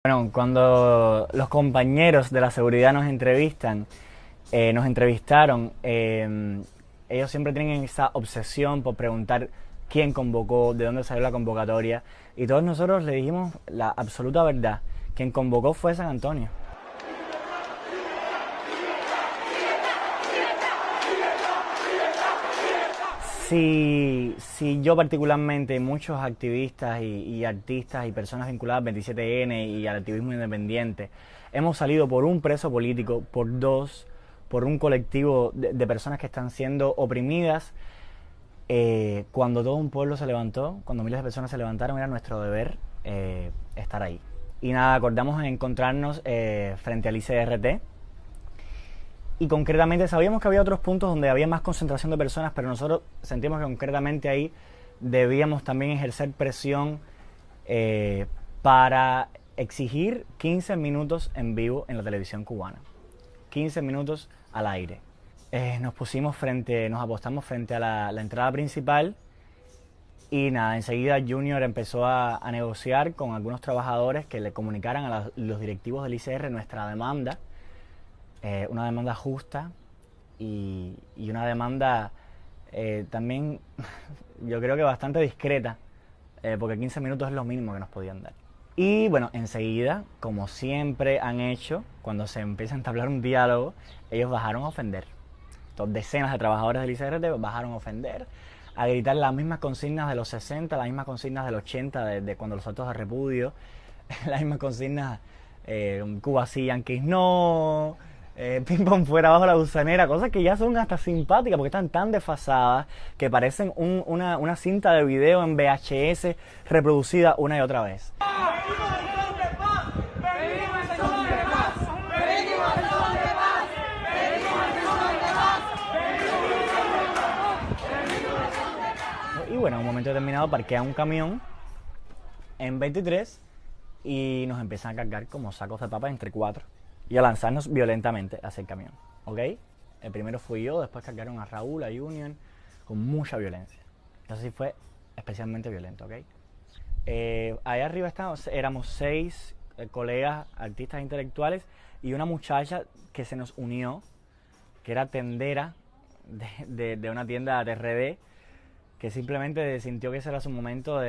Bueno, cuando los compañeros de la seguridad nos entrevistaron, ellos siempre tienen esa obsesión por preguntar quién convocó, de dónde salió la convocatoria, y todos nosotros le dijimos la absoluta verdad. Quien convocó fue San Antonio. Si yo particularmente, y muchos activistas y artistas y personas vinculadas al 27N y al activismo independiente, hemos salido por un preso político, por dos, por un colectivo de personas que están siendo oprimidas, cuando todo un pueblo se levantó, cuando miles de personas se levantaron, era nuestro deber estar ahí. Y nada, acordamos en encontrarnos frente al ICRT, y concretamente sabíamos que había otros puntos donde había más concentración de personas, pero nosotros sentimos que concretamente ahí debíamos también ejercer presión para exigir 15 minutos en vivo en la televisión cubana. 15 minutos al aire. Nos apostamos frente a la entrada principal y nada, enseguida Junior empezó a negociar con algunos trabajadores que le comunicaran a los directivos del ICR nuestra demanda, una demanda justa y una demanda también yo creo que bastante discreta, porque 15 minutos es lo mínimo que nos podían dar. Y bueno, enseguida, como siempre han hecho, cuando se empieza a entablar un diálogo, ellos bajaron a ofender. Entonces, decenas de trabajadores del ICRT bajaron a ofender, a gritar las mismas consignas de los 60, las mismas consignas del 80, de cuando los actos de repudio, las mismas consignas, Cuba sí, Yankees no, ping pong fuera bajo la gusanera, cosas que ya son hasta simpáticas porque están tan desfasadas que parecen una cinta de video en VHS reproducida una y otra vez. Y bueno, en un momento determinado parquean un camión en 23 y nos empiezan a cargar como sacos de papas entre cuatro y a lanzarnos violentamente hacia el camión, ¿ok? El primero fui yo, después cargaron a Raúl, a Junior, con mucha violencia. Eso sí fue especialmente violento, ¿ok? Allá arriba éramos 6 colegas, artistas intelectuales y una muchacha que se nos unió, que era tendera de una tienda de RD, que simplemente sintió que ese era su momento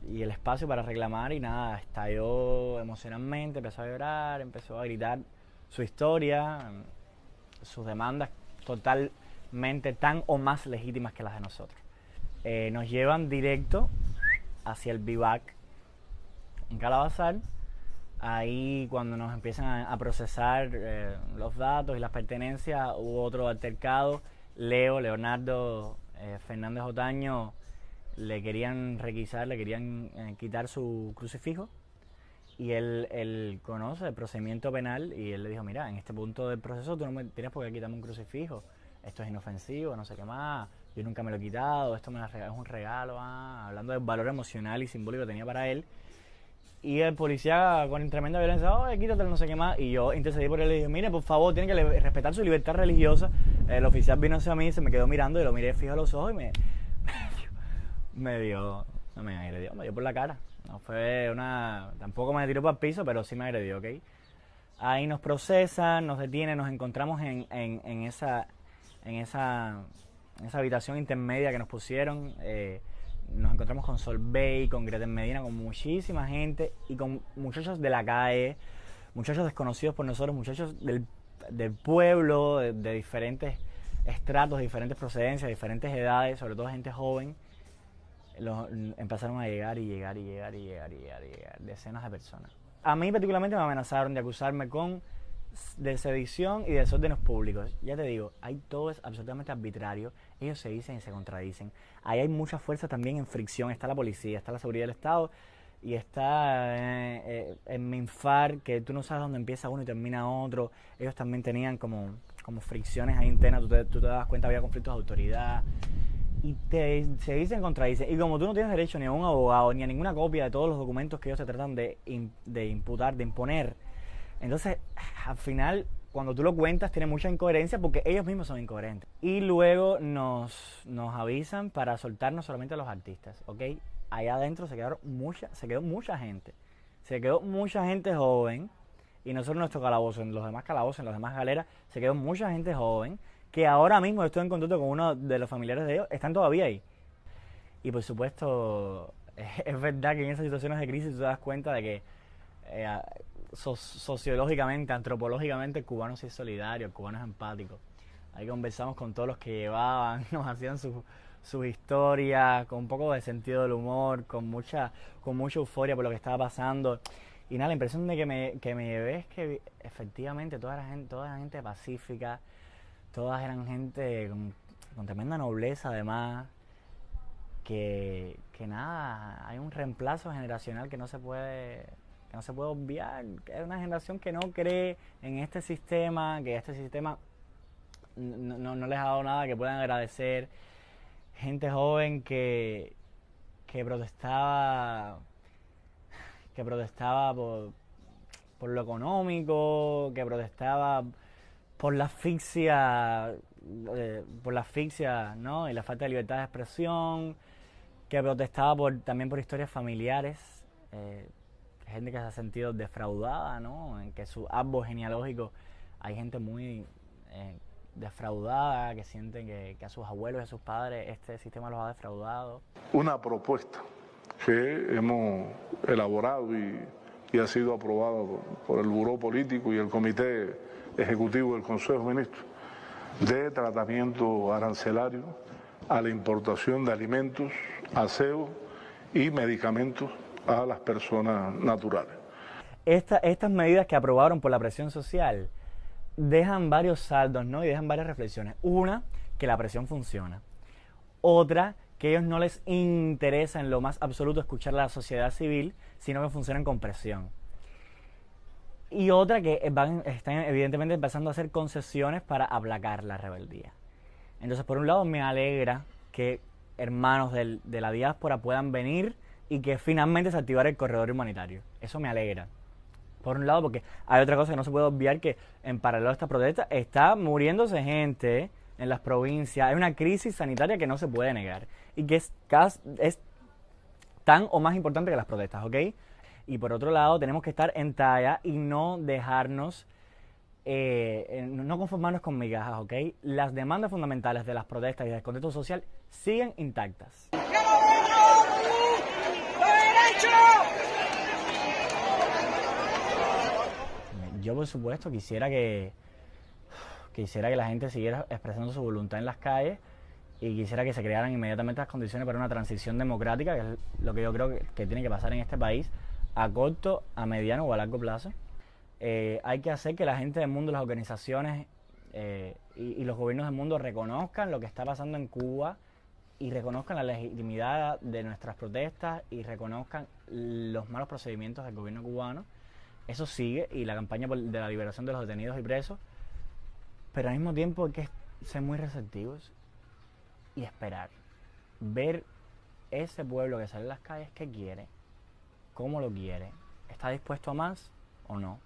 y el espacio para reclamar y nada, estalló emocionalmente, empezó a llorar, empezó a gritar su historia, sus demandas totalmente tan o más legítimas que las de nosotros. Nos llevan directo hacia el vivac en Calabazar. Ahí cuando nos empiezan a procesar los datos y las pertenencias, hubo otro altercado. Leonardo Fernández Otaño, le querían requisar, le querían quitar su crucifijo, y él conoce el procedimiento penal y él le dijo, mira, en este punto del proceso tú no me tienes por qué quitarme un crucifijo, esto es inofensivo, no sé qué más, yo nunca me lo he quitado, esto es un regalo, hablando del valor emocional y simbólico que tenía para él. Y el policía con tremenda violencia, quítatelo, no sé qué más. Y yo intercedí por él y le dije, mire, por favor, tiene que respetar su libertad religiosa. El oficial vino hacia mí, se me quedó mirando y lo miré fijo a los ojos y me dio por la cara. No fue tampoco me tiró para el piso, pero sí me agredió, ¿ok? Ahí nos procesan, nos detienen, nos encontramos en esa habitación intermedia que nos pusieron. Nos encontramos con Solvay, con Greta Medina, con muchísima gente y con muchachos de la calle, muchachos desconocidos por nosotros, muchachos del pueblo, de diferentes estratos, diferentes procedencias, diferentes edades, sobre todo gente joven. Empezaron a llegar decenas de personas. A mí particularmente me amenazaron de acusarme de sedición y de desórdenes públicos. Ya te digo, ahí todo es absolutamente arbitrario. Ellos se dicen y se contradicen. Ahí hay mucha fuerza también en fricción. Está la policía, está la seguridad del Estado y está el MINFAR, que tú no sabes dónde empieza uno y termina otro. Ellos también tenían como fricciones ahí internas. Tú te das cuenta, había conflictos de autoridad. Y se dicen, contradicen. Y como tú no tienes derecho ni a un abogado, ni a ninguna copia de todos los documentos que ellos te tratan de imputar, de imponer, entonces, al final, cuando tú lo cuentas, tiene mucha incoherencia porque ellos mismos son incoherentes. Y luego nos avisan para soltarnos solamente a los artistas, ¿ok? Allá adentro se quedó mucha gente. se quedó mucha gente joven, y no solo en nuestro calabozo, en los demás calabozos, en las demás galeras, se quedó mucha gente joven, que ahora mismo estoy en contacto con uno de los familiares de ellos, están todavía ahí. Y por supuesto, es verdad que en esas situaciones de crisis tú te das cuenta de que eh, sociológicamente, antropológicamente, el cubano sí es solidario, el cubano es empático. Ahí conversamos con todos los que llevaban, nos hacían sus historias, con un poco de sentido del humor, con mucha euforia por lo que estaba pasando. Y nada, la impresión de que me llevé es que efectivamente toda la gente pacífica, todas eran gente con tremenda nobleza además, que nada, hay un reemplazo generacional que no se puede obviar. Es una generación que no cree en este sistema, que este sistema no les ha dado nada que puedan agradecer. Gente joven que protestaba, que protestaba por lo económico, que protestaba por la asfixia, ¿no? Y la falta de libertad de expresión, que protestaba también por historias familiares, gente que se ha sentido defraudada, ¿no? En que su árbol genealógico hay gente muy defraudada, que sienten que a sus abuelos y a sus padres este sistema los ha defraudado. Una propuesta que hemos elaborado y ha sido aprobada por el Buró Político y el Comité Ejecutivo del Consejo de Ministros de tratamiento arancelario a la importación de alimentos, aseo y medicamentos a las personas naturales. Estas medidas que aprobaron por la presión social dejan varios saldos, ¿no? Y dejan varias reflexiones. Una, que la presión funciona. Otra, que a ellos no les interesa en lo más absoluto escuchar a la sociedad civil, sino que funcionan con presión. Y otra, que están evidentemente empezando a hacer concesiones para aplacar la rebeldía. Entonces, por un lado, me alegra que hermanos de la diáspora puedan venir y que finalmente se activara el corredor humanitario. Eso me alegra. Por un lado, porque hay otra cosa que no se puede obviar, que en paralelo a esta protesta está muriéndose gente en las provincias. Hay una crisis sanitaria que no se puede negar y que es tan o más importante que las protestas, ¿ok? Y por otro lado, tenemos que estar en talla y no dejarnos, no conformarnos con migajas, ¿ok? Las demandas fundamentales de las protestas y del contexto social siguen intactas. Yo, por supuesto, quisiera que la gente siguiera expresando su voluntad en las calles y quisiera que se crearan inmediatamente las condiciones para una transición democrática, que es lo que yo creo que tiene que pasar en este país a corto, a mediano o a largo plazo. Hay que hacer que la gente del mundo, las organizaciones y los gobiernos del mundo reconozcan lo que está pasando en Cuba y reconozcan la legitimidad de nuestras protestas y reconozcan los malos procedimientos del gobierno cubano. Eso sigue, y la campaña de la liberación de los detenidos y presos, pero al mismo tiempo hay que ser muy receptivos y esperar, ver ese pueblo que sale a las calles, qué quiere, cómo lo quiere, está dispuesto a más o no.